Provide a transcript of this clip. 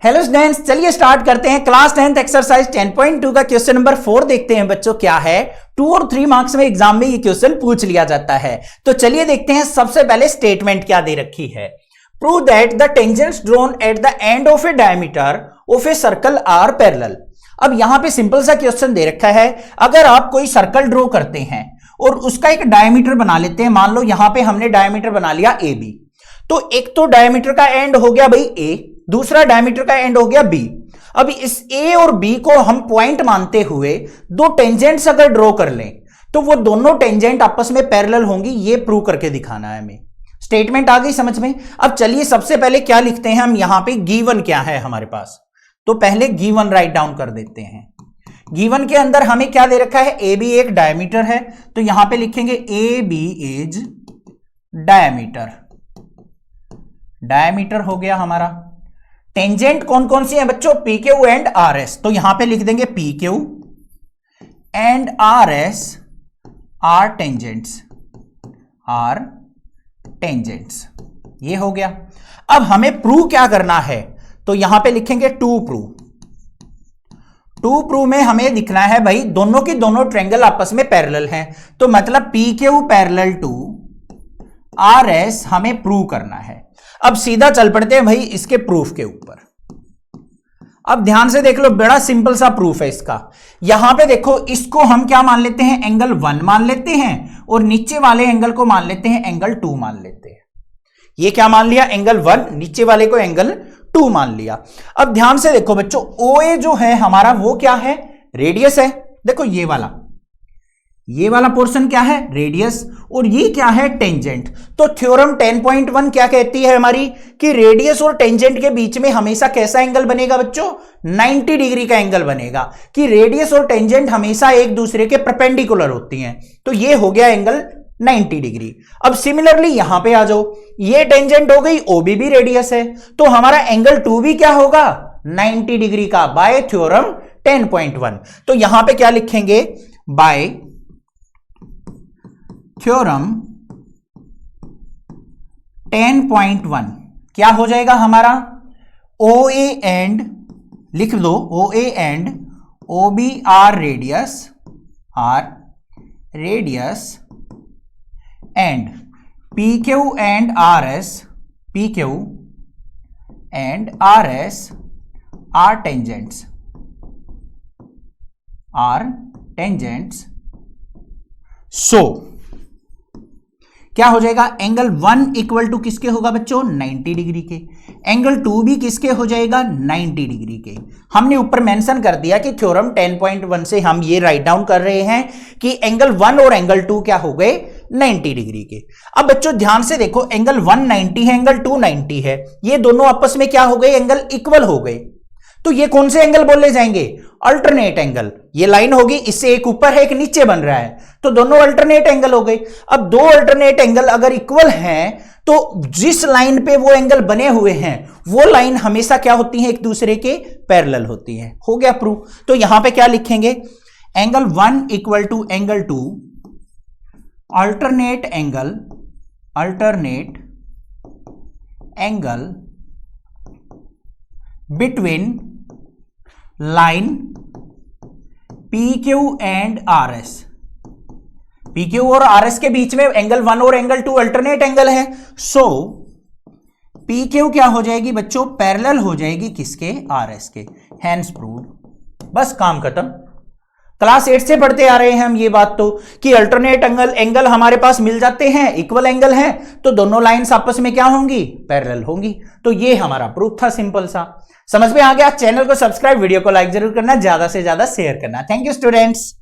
Hello students, चलिए start करते हैं। क्लास 10th एक्सरसाइज 10.2 का क्वेश्चन नंबर 4 देखते हैं बच्चों। क्या है, 2 और 3 मार्क्स में एग्जाम में ये क्वेश्चन पूछ लिया जाता है। तो चलिए देखते हैं। सबसे पहले स्टेटमेंट क्या दे रखी है, prove that the tangents drawn at the end of a diameter of a circle are parallel. अब यहां पे सिंपल सा क्वेश्चन दे रखा है, अगर आप कोई सर्कल ड्रॉ करते हैं और उसका एक डायमीटर बना लेते हैं, मान लो यहां पे हमने डायमीटर बना लिया ए बी, तो एक तो डायमीटर का एंड हो गया भाई ए, दूसरा डायमीटर का एंड हो गया बी। अब इस ए और बी को हम पॉइंट मानते हुए दो टेंजेंट्स अगर ड्रॉ कर लें तो वो दोनों टेंजेंट आपस में पैरेलल होंगी, ये प्रूव करके दिखाना है हमें। स्टेटमेंट आ गई समझ में। अब चलिए सबसे पहले क्या लिखते हैं हम, यहां पे गिवन क्या है हमारे पास, तो पहले गिवन राइट डाउन कर देते हैं। गिवन के अंदर हमें क्या दे रखा है, ए बी एक डायमीटर है, तो यहां पे लिखेंगे A B is diameter. Diameter हो गया हमारा। टेंजेंट कौन कौन सी है बच्चों, P Q and R S, तो यहां पे लिख देंगे P Q and R S are tangents, are tangents. ये हो गया। अब हमें प्रूव क्या करना है, तो यहां पे लिखेंगे टू प्रूव। टू प्रूव में हमें लिखना है भाई दोनों के दोनों ट्रायंगल आपस में पैरेलल हैं, तो मतलब P Q parallel to R S हमें प्रूव करना है। अब सीधा चल पड़ते हैं भाई इसके प्रूफ के ऊपर। अब ध्यान से देख लो, बड़ा सिंपल सा प्रूफ है इसका। यहां पे देखो, इसको हम क्या मान लेते हैं, एंगल 1 मान लेते हैं, और नीचे वाले एंगल को मान लेते हैं एंगल 2 मान लेते हैं। ये क्या मान लिया, एंगल 1, नीचे वाले को एंगल 2 मान लिया। अब ध्यान से देखो बच्चों, OA जो है हमारा वो क्या है, रेडियस है। देखो ये वाला पोर्शन क्या है, रेडियस, और ये क्या है, टेंजेंट। तो थ्योरम 10.1 क्या कहती है हमारी, कि रेडियस और टेंजेंट के बीच में हमेशा कैसा एंगल बनेगा बच्चों, 90 डिग्री का एंगल बनेगा, कि रेडियस और टेंजेंट हमेशा एक दूसरे के परपेंडिकुलर होती हैं। तो ये हो गया एंगल 90 डिग्री। अब सिमिलरली यहां पे आ जाओ, ये टेंजेंट हो गई, OB भी रेडियस है, तो हमारा एंगल 2 भी क्या होगा, 90 डिग्री का, बाय थ्योरम 10.1। तो यहां पे क्या लिखेंगे, बाय थ्योरम 10.1 क्या हो जाएगा हमारा, OA एंड, लिख दो OA and OB are radius, and PQ and RS, PQ and RS are tangents, so क्या हो जाएगा, एंगल 1 इक्वल टू किसके होगा बच्चों, 90 डिग्री के। एंगल 2 भी किसके हो जाएगा, 90 डिग्री के। हमने ऊपर मेंशन कर दिया कि थ्योरम 10.1 से हम ये राइट डाउन कर रहे हैं कि एंगल 1 और एंगल 2 क्या हो गए, 90 डिग्री के। अब बच्चों ध्यान से देखो, एंगल 1 90 है, एंगल 2 90 है, ये दोनों आपस में क्या हो गए, एंगल इक्वल हो गए। तो ये कौन से एंगल बोले जाएंगे, अल्टरनेट एंगल। ये लाइन होगी, इससे एक ऊपर है एक नीचे बन रहा है, तो दोनों अल्टरनेट एंगल हो गए। अब दो अल्टरनेट एंगल अगर इक्वल हैं तो जिस लाइन पे वो एंगल बने हुए हैं वो लाइन हमेशा क्या होती है, एक दूसरे के पैरेलल होती है। हो गया प्रूफ। तो यहां पे क्या लिखेंगे, angle 1 equal to angle 2 alternate angle between line PQ and RS। PQ और RS के बीच में एंगल 1 और एंगल 2 अल्टरनेट एंगल है, सो PQ क्या हो जाएगी बच्चों, पैरेलल हो जाएगी किसके, RS के। Hence proved. बस काम खत्म। क्लास 8 से पढ़ते आ रहे हैं हम ये बात, तो कि अल्टरनेट एंगल हमारे पास मिल जाते हैं, इक्वल एंगल हैं, तो दोनों लाइंस आपस में क्या होंगी, पैरेलल होंगी। तो ये हमारा प्रूफ था, सिंपल सा। समझ में आ गया। चैनल को सब्सक्राइब, वीडियो को लाइक जरूर करना, ज्यादा से ज्यादा शेयर करना। Thank you students.